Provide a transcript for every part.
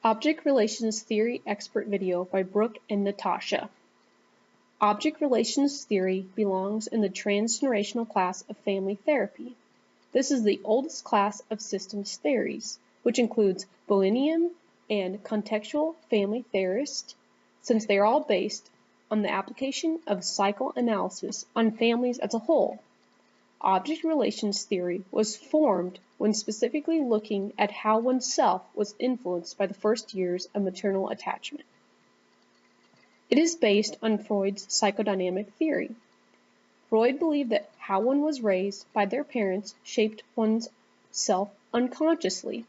Object Relations Theory Expert Video by Brooke and Natasha. Object Relations Theory belongs in the transgenerational class of family therapy. This is the oldest class of systems theories, which includes Bohemian and contextual family theorists, since they are all based on the application of psychoanalysis on families as a whole. Object relations theory was formed when specifically looking at how oneself was influenced by the first years of maternal attachment. It is based on Freud's psychodynamic theory. Freud believed that how one was raised by their parents shaped one's self unconsciously.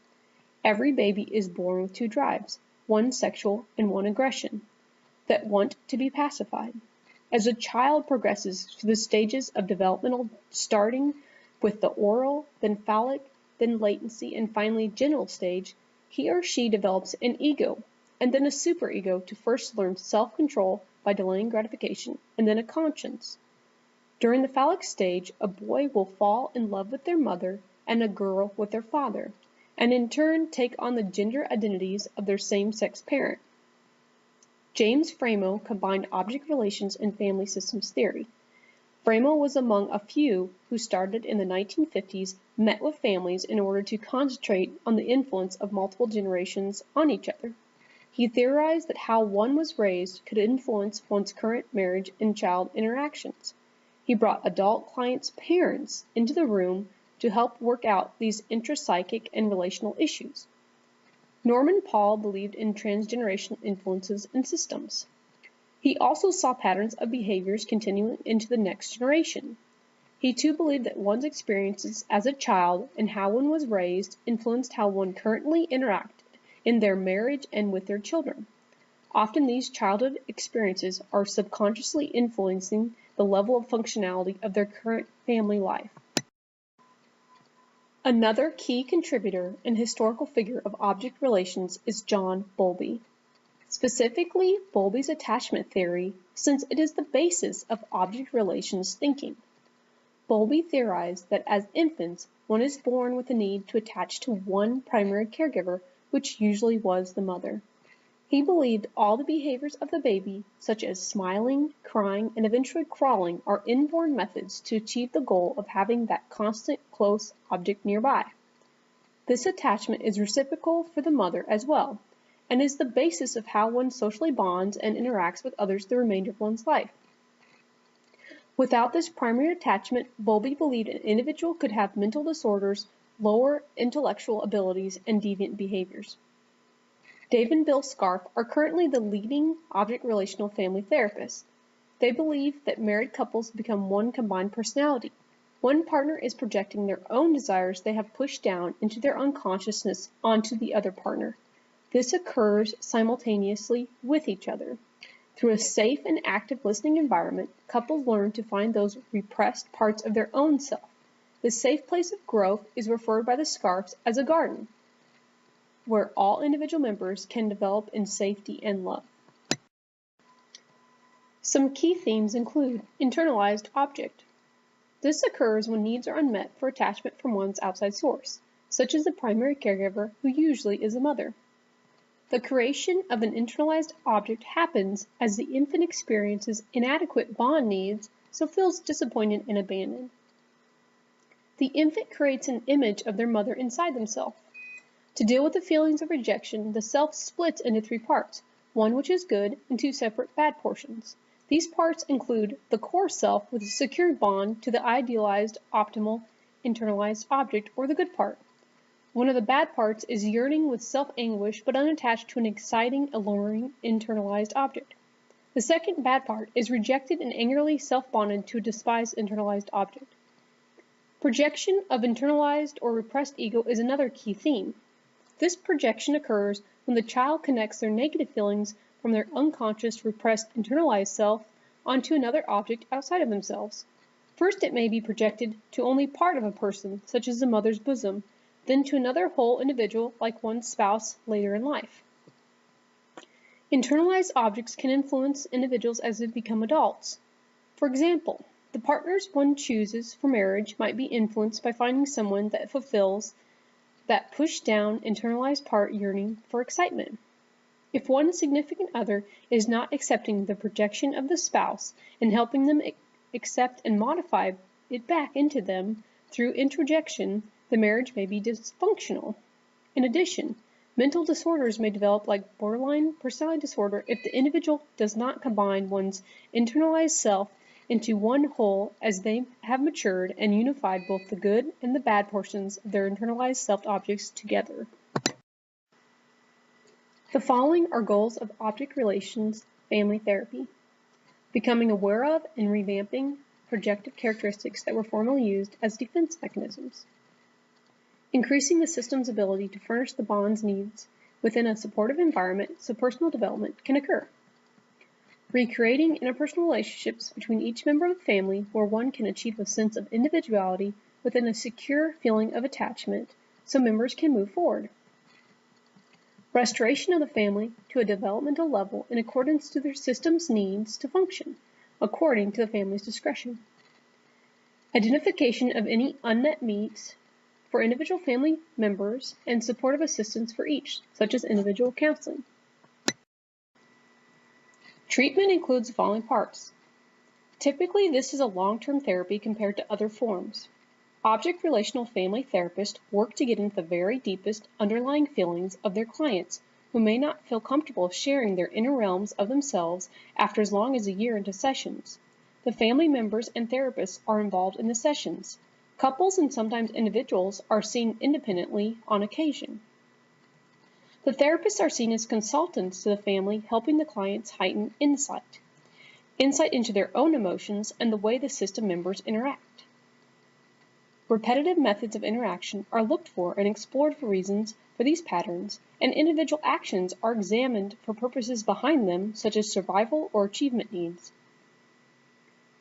Every baby is born with two drives, one sexual and one aggression, that want to be pacified. As a child progresses through the stages of developmental, starting with the oral, then phallic, then latency, and finally genital stage, he or she develops an ego, and then a superego to first learn self-control by delaying gratification, and then a conscience. During the phallic stage, a boy will fall in love with their mother and a girl with their father, and in turn take on the gender identities of their same-sex parent. James Framo combined object relations and family systems theory. Framo was among a few who started in the 1950s, met with families in order to concentrate on the influence of multiple generations on each other. He theorized that how one was raised could influence one's current marriage and child interactions. He brought adult clients' parents into the room to help work out these intrapsychic and relational issues. Norman Paul believed in transgenerational influences and systems. He also saw patterns of behaviors continuing into the next generation. He too believed that one's experiences as a child and how one was raised influenced how one currently interacted in their marriage and with their children. Often these childhood experiences are subconsciously influencing the level of functionality of their current family life. Another key contributor and historical figure of object relations is John Bowlby. Specifically, Bowlby's attachment theory, since it is the basis of object relations thinking. Bowlby theorized that as infants, one is born with a need to attach to one primary caregiver, which usually was the mother. He believed all the behaviors of the baby, such as smiling, crying, and eventually crawling, are inborn methods to achieve the goal of having that constant, close object nearby. This attachment is reciprocal for the mother as well, and is the basis of how one socially bonds and interacts with others the remainder of one's life. Without this primary attachment, Bowlby believed an individual could have mental disorders, lower intellectual abilities, and deviant behaviors. Dave and Bill Scarf are currently the leading object relational family therapists. They believe that married couples become one combined personality. One partner is projecting their own desires they have pushed down into their unconsciousness onto the other partner. This occurs simultaneously with each other. Through a safe and active listening environment, couples learn to find those repressed parts of their own self. This safe place of growth is referred by the Scarfs as a garden, where all individual members can develop in safety and love. Some key themes include internalized object. This occurs when needs are unmet for attachment from one's outside source, such as the primary caregiver, who usually is a mother. The creation of an internalized object happens as the infant experiences inadequate bond needs, so feels disappointed and abandoned. The infant creates an image of their mother inside themselves. To deal with the feelings of rejection, the self splits into three parts, one which is good and two separate bad portions. These parts include the core self with a secured bond to the idealized, optimal, internalized object, or the good part. One of the bad parts is yearning with self-anguish but unattached to an exciting, alluring, internalized object. The second bad part is rejected and angrily self-bonded to a despised internalized object. Projection of internalized or repressed ego is another key theme. This projection occurs when the child connects their negative feelings from their unconscious, repressed, internalized self onto another object outside of themselves. First, it may be projected to only part of a person, such as the mother's bosom, then to another whole individual, like one's spouse, later in life. Internalized objects can influence individuals as they become adults. For example, the partners one chooses for marriage might be influenced by finding someone that fulfills that push down internalized part yearning for excitement. If one significant other is not accepting the projection of the spouse and helping them accept and modify it back into them through introjection, the marriage may be dysfunctional. In addition, mental disorders may develop like borderline personality disorder if the individual does not combine one's internalized self into one whole as they have matured and unified both the good and the bad portions of their internalized self objects together. The following are goals of object relations family therapy: becoming aware of and revamping projective characteristics that were formerly used as defense mechanisms, increasing the system's ability to furnish the bond's needs within a supportive environment so personal development can occur, recreating interpersonal relationships between each member of the family where one can achieve a sense of individuality within a secure feeling of attachment so members can move forward, restoration of the family to a developmental level in accordance to their system's needs to function according to the family's discretion, identification of any unmet needs for individual family members and supportive assistance for each, such as individual counseling. Treatment includes the following parts. Typically, this is a long-term therapy compared to other forms. Object relational family therapists work to get into the very deepest underlying feelings of their clients who may not feel comfortable sharing their inner realms of themselves after as long as a year into sessions. The family members and therapists are involved in the sessions. Couples and sometimes individuals are seen independently on occasion. The therapists are seen as consultants to the family, helping the clients heighten insight into their own emotions and the way the system members interact. Repetitive methods of interaction are looked for and explored for reasons for these patterns, and individual actions are examined for purposes behind them, such as survival or achievement needs.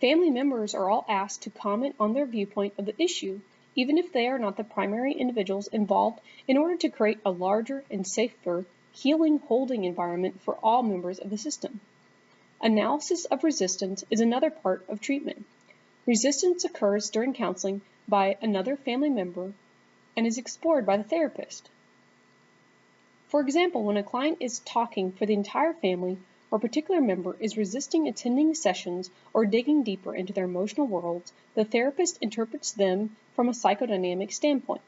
Family members are all asked to comment on their viewpoint of the issue, even if they are not the primary individuals involved, in order to create a larger and safer, healing holding environment for all members of the system. Analysis of resistance is another part of treatment. Resistance occurs during counseling by another family member and is explored by the therapist. For example, when a client is talking for the entire family or a particular member is resisting attending sessions or digging deeper into their emotional worlds, the therapist interprets them from a psychodynamic standpoint.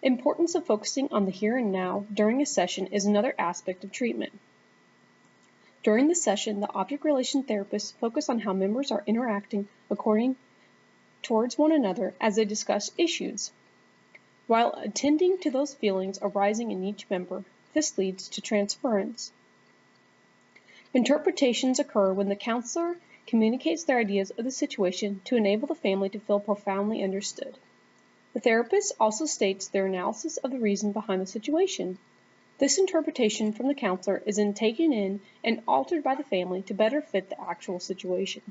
Importance of focusing on the here and now during a session is another aspect of treatment. During the session, the object relation therapists focus on how members are interacting towards one another as they discuss issues. While attending to those feelings arising in each member, this leads to transference. Interpretations occur when the counselor communicates their ideas of the situation to enable the family to feel profoundly understood. The therapist also states their analysis of the reason behind the situation. This interpretation from the counselor is then taken in and altered by the family to better fit the actual situation.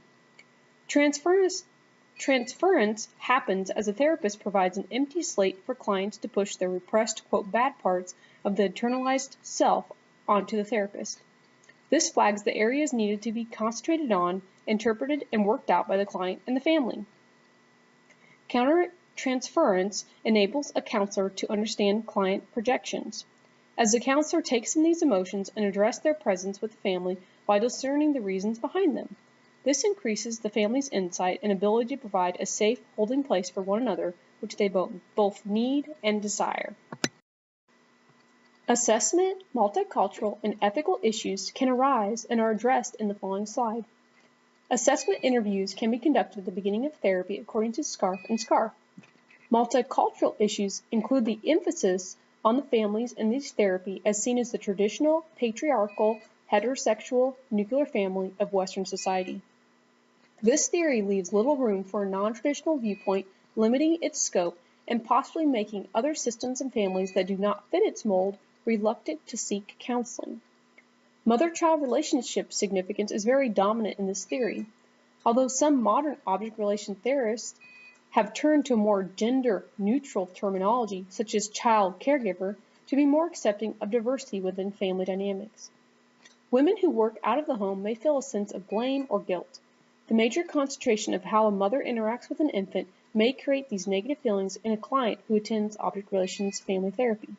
Transference happens as a therapist provides an empty slate for clients to push their repressed, quote, bad parts of the internalized self onto the therapist. This flags the areas needed to be concentrated on, interpreted, and worked out by the client and the family. Countertransference enables a counselor to understand client projections, as the counselor takes in these emotions and addresses their presence with the family by discerning the reasons behind them. This increases the family's insight and ability to provide a safe holding place for one another, which they both need and desire. Assessment, multicultural, and ethical issues can arise and are addressed in the following slide. Assessment interviews can be conducted at the beginning of therapy according to SCARF and SCARF. Multicultural issues include the emphasis on the families in this therapy as seen as the traditional, patriarchal, heterosexual, nuclear family of Western society. This theory leaves little room for a non-traditional viewpoint, limiting its scope and possibly making other systems and families that do not fit its mold reluctant to seek counseling. Mother-child relationship significance is very dominant in this theory. Although some modern object relation theorists have turned to more gender-neutral terminology, such as child caregiver, to be more accepting of diversity within family dynamics. Women who work out of the home may feel a sense of blame or guilt. The major concentration of how a mother interacts with an infant may create these negative feelings in a client who attends object relations family therapy.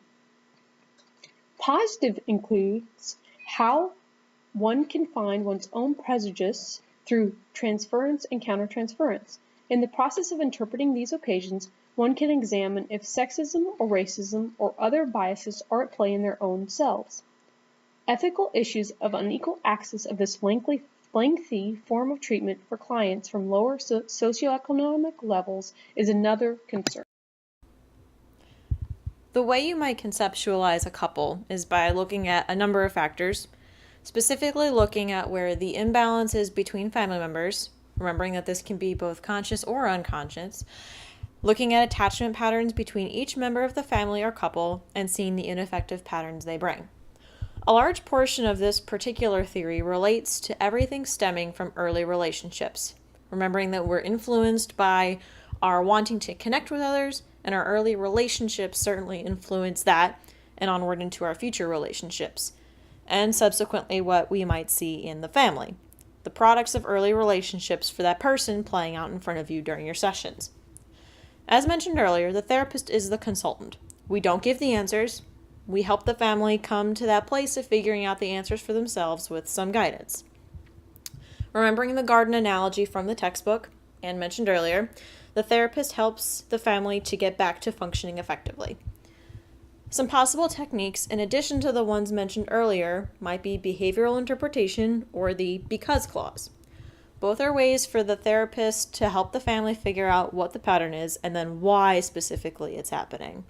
Positive includes how one can find one's own prejudice through transference and countertransference. In the process of interpreting these occasions, one can examine if sexism or racism or other biases are at play in their own selves. Ethical issues of unequal access of this lengthy form of treatment for clients from lower socioeconomic levels is another concern. The way you might conceptualize a couple is by looking at a number of factors, specifically looking at where the imbalance is between family members, remembering that this can be both conscious or unconscious, looking at attachment patterns between each member of the family or couple, and seeing the ineffective patterns they bring. A large portion of this particular theory relates to everything stemming from early relationships, remembering that we're influenced by our wanting to connect with others, and our early relationships certainly influence that and onward into our future relationships, and subsequently what we might see in the family, the products of early relationships for that person playing out in front of you during your sessions. As mentioned earlier, the therapist is the consultant. We don't give the answers. We help the family come to that place of figuring out the answers for themselves with some guidance. Remembering the garden analogy from the textbook, and mentioned earlier, the therapist helps the family to get back to functioning effectively. Some possible techniques, in addition to the ones mentioned earlier, might be behavioral interpretation or the because clause. Both are ways for the therapist to help the family figure out what the pattern is and then why specifically it's happening.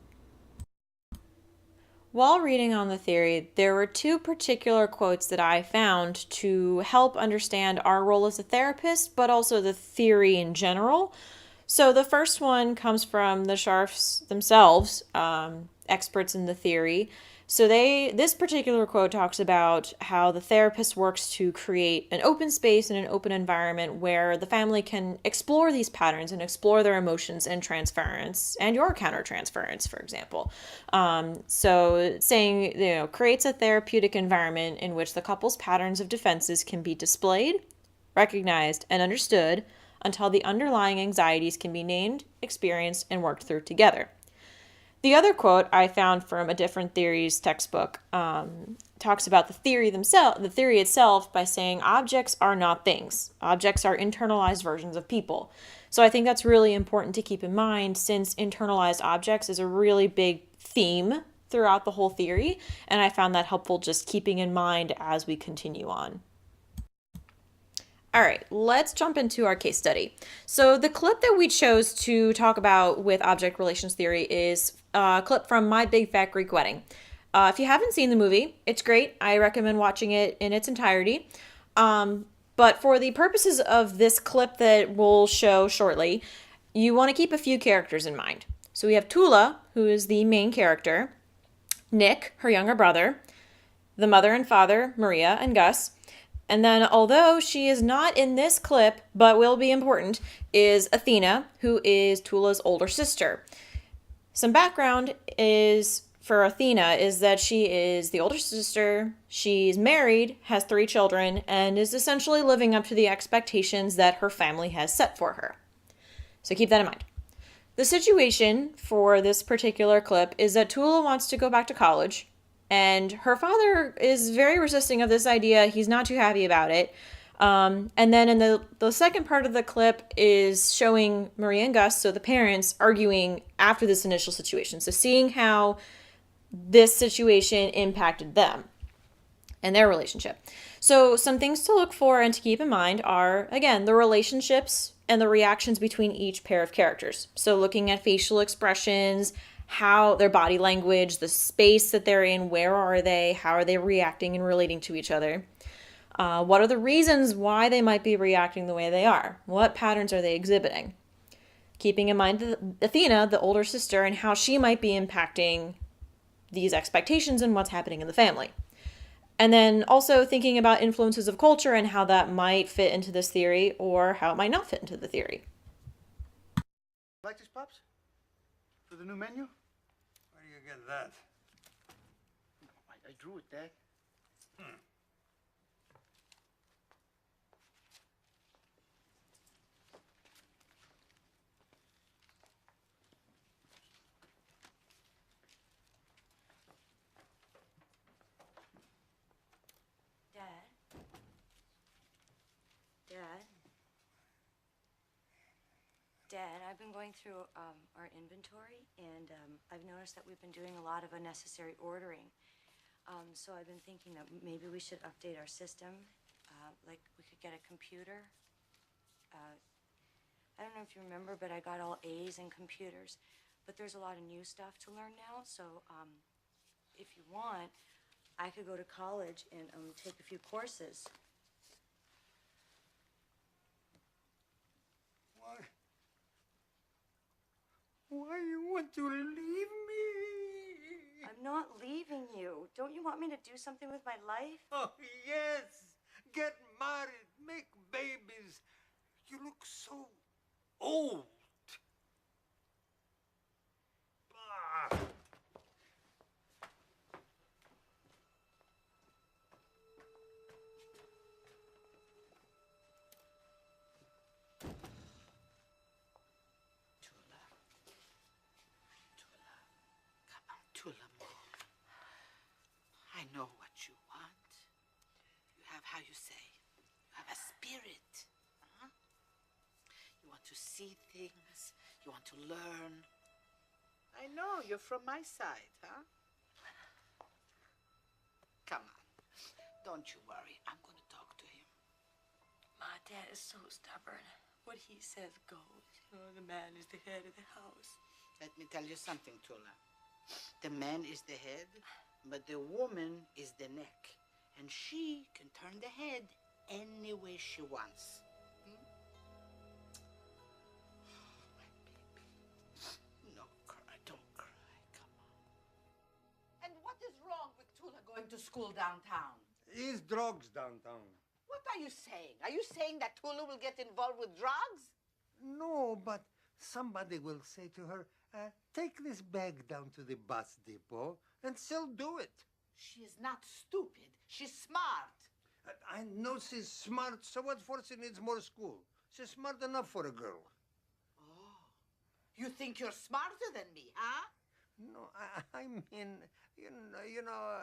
While reading on the theory, there were two particular quotes that I found to help understand our role as a therapist, but also the theory in general. So the first one comes from the Scharfs themselves, experts in the theory. So this particular quote talks about how the therapist works to create an open space and an open environment where the family can explore these patterns and explore their emotions and transference and your countertransference, for example. So saying, creates a therapeutic environment in which the couple's patterns of defenses can be displayed, recognized, and understood until the underlying anxieties can be named, experienced, and worked through together. The other quote I found from a different theories textbook talks about the theory itself by saying objects are not things. Objects are internalized versions of people. So I think that's really important to keep in mind since internalized objects is a really big theme throughout the whole theory, and I found that helpful just keeping in mind as we continue on. All right, let's jump into our case study. So the clip that we chose to talk about with object relations theory is a clip from My Big Fat Greek Wedding. If you haven't seen the movie, it's great. I recommend watching it in its entirety. But for the purposes of this clip that we'll show shortly, you want to keep a few characters in mind. So we have Tula, who is the main character, Nick, her younger brother, the mother and father, Maria and Gus, and then, although she is not in this clip, but will be important, is Athena, who is Tula's older sister. Some background is for Athena is that she is the older sister, she's married, has 3 children, and is essentially living up to the expectations that her family has set for her. So keep that in mind. The situation for this particular clip is that Tula wants to go back to college, and her father is very resisting of this idea. He's not too happy about it. And then in the second part of the clip is showing Maria and Gus, so the parents, arguing after this initial situation. So seeing how this situation impacted them and their relationship. So some things to look for and to keep in mind are, again, the relationships and the reactions between each pair of characters. So looking at facial expressions, how their body language, the space that they're in, where are they, how are they reacting and relating to each other? What are the reasons why they might be reacting the way they are? What patterns are they exhibiting? Keeping in mind Athena, the older sister, and how she might be impacting these expectations and what's happening in the family. And then also thinking about influences of culture and how that might fit into this theory or how it might not fit into the theory. Like this, Pops? For the new menu? Where do you get that? I drew it, Dad. I've been going through our inventory, and I've noticed that we've been doing a lot of unnecessary ordering. So I've been thinking that maybe we should update our system. Like we could get a computer. I don't know if you remember, but I got all A's in computers. But there's a lot of new stuff to learn now, so if you want, I could go to college and take a few courses. Why you want to leave me? I'm not leaving you. Don't you want me to do something with my life? Oh, yes. Get married, make babies. You look so old. Ah. Tula, I know what you want. You have, how you say, you have a spirit. Huh? You want to see things. You want to learn. I know, you're from my side, huh? Come on. Don't you worry. I'm going to talk to him. Ma, Dad is so stubborn. What he says goes. You know, the man is the head of the house. Let me tell you something, Tula. The man is the head, but the woman is the neck. And she can turn the head any way she wants. My baby. No, don't cry. Come on. And what is wrong with Tula going to school downtown? Is drugs downtown? What are you saying? Are you saying that Tula will get involved with drugs? No, but somebody will say to her, take this bag down to the bus depot, and she'll do it. She is not stupid. She's smart. I know she's smart, so what for she needs more school? She's smart enough for a girl. Oh, you think you're smarter than me, huh? No, I mean, you know.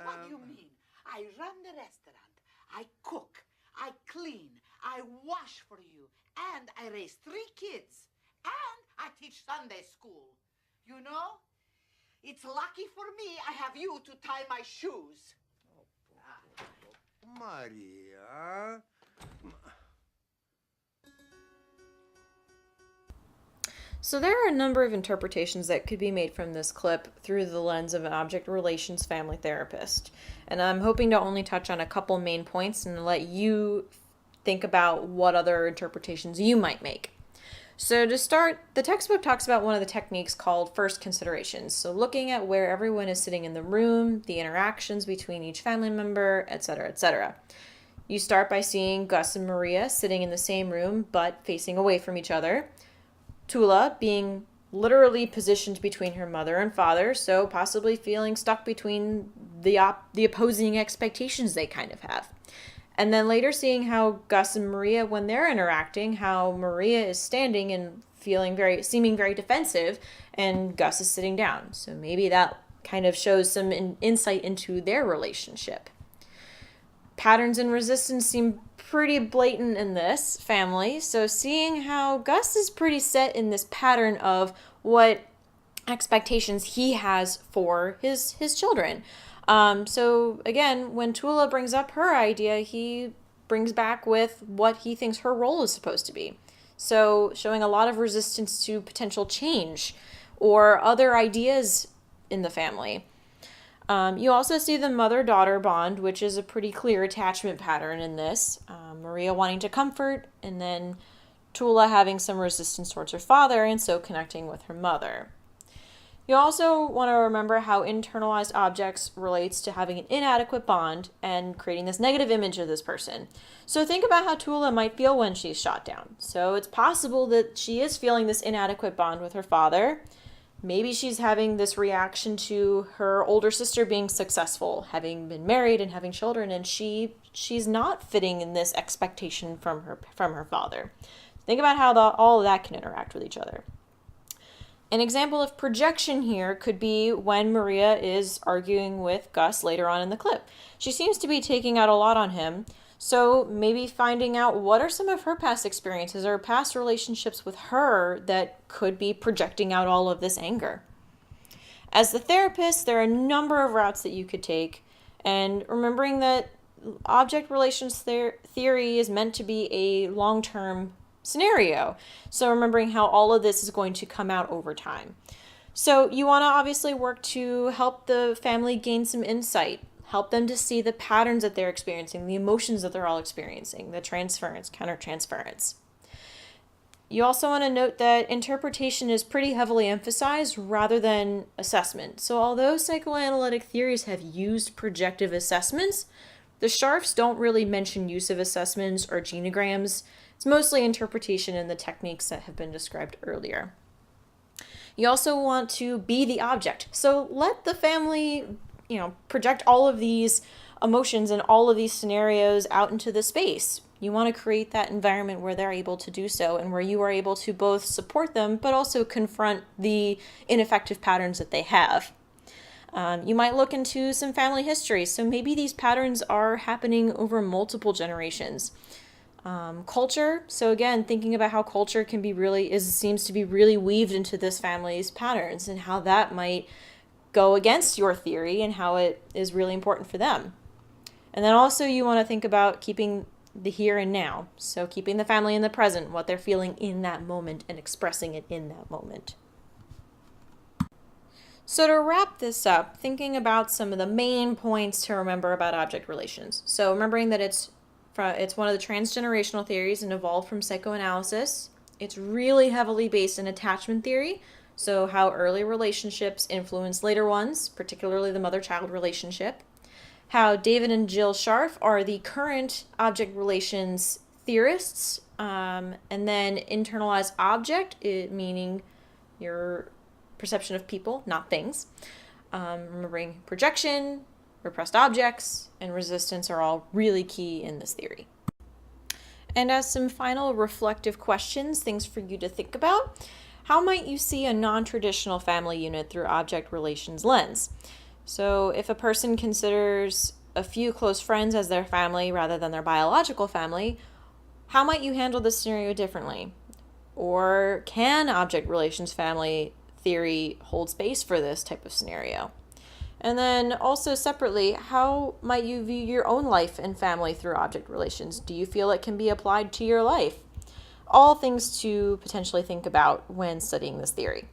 What do you mean? I run the restaurant. I cook. I clean. I wash for you. And I raise 3 kids. And I teach Sunday school. You know? It's lucky for me I have you to tie my shoes. Maria. So there are a number of interpretations that could be made from this clip through the lens of an object relations family therapist. And I'm hoping to only touch on a couple main points and let you think about what other interpretations you might make. So to start, the textbook talks about one of the techniques called first considerations. So looking at where everyone is sitting in the room, the interactions between each family member, etc., etc. You start by seeing Gus and Maria sitting in the same room but facing away from each other. Tula being literally positioned between her mother and father, so possibly feeling stuck between the opposing expectations they kind of have. And then later seeing how Gus and Maria, when they're interacting, how Maria is standing and seeming very defensive, and Gus is sitting down. So maybe that kind of shows some insight into their relationship. Patterns and resistance seem pretty blatant in this family. So seeing how Gus is pretty set in this pattern of what expectations he has for his children. So again, when Tula brings up her idea, he brings back with what he thinks her role is supposed to be. So showing a lot of resistance to potential change or other ideas in the family. You also see the mother-daughter bond, which is a pretty clear attachment pattern in this. Maria wanting to comfort, and then Tula having some resistance towards her father, and so connecting with her mother. You also want to remember how internalized objects relates to having an inadequate bond and creating this negative image of this person. So think about how Tula might feel when she's shot down. So it's possible that she is feeling this inadequate bond with her father. Maybe she's having this reaction to her older sister being successful, having been married and having children, and she's not fitting in this expectation from her father. Think about how all of that can interact with each other. An example of projection here could be when Maria is arguing with Gus later on in the clip. She seems to be taking out a lot on him, So maybe finding out what are some of her past experiences or past relationships with her that could be projecting out all of this anger. As the therapist, there are a number of routes that you could take, and remembering that object relations theory is meant to be a long-term scenario. So remembering how all of this is going to come out over time. So you want to obviously work to help the family gain some insight, help them to see the patterns that they're experiencing, the emotions that they're all experiencing, the transference, countertransference. You also want to note that interpretation is pretty heavily emphasized rather than assessment. So although psychoanalytic theories have used projective assessments, the Scharfs don't really mention use of assessments or genograms. It's mostly interpretation and the techniques that have been described earlier. You also want to be the object. So let the family, project all of these emotions and all of these scenarios out into the space. You want to create that environment where they're able to do so and where you are able to both support them but also confront the ineffective patterns that they have. You might look into some family history. So maybe these patterns are happening over multiple generations. Culture. So again, thinking about how culture can be seems to be really weaved into this family's patterns and how that might go against your theory and how it is really important for them. And then also you want to think about keeping the here and now. So keeping the family in the present, what they're feeling in that moment and expressing it in that moment. So to wrap this up, thinking about some of the main points to remember about object relations. So remembering that it's one of the transgenerational theories and evolved from psychoanalysis. It's really heavily based in attachment theory, so how early relationships influence later ones, particularly the mother-child relationship. How David and Jill Scharf are the current object relations theorists, and then internalized object, meaning your perception of people, not things. Remembering projection, repressed objects, and resistance are all really key in this theory. And as some final reflective questions, things for you to think about, how might you see a non-traditional family unit through object relations lens? So if a person considers a few close friends as their family rather than their biological family, how might you handle this scenario differently? Or can object relations family theory hold space for this type of scenario? And then also separately, how might you view your own life and family through object relations? Do you feel it can be applied to your life? All things to potentially think about when studying this theory.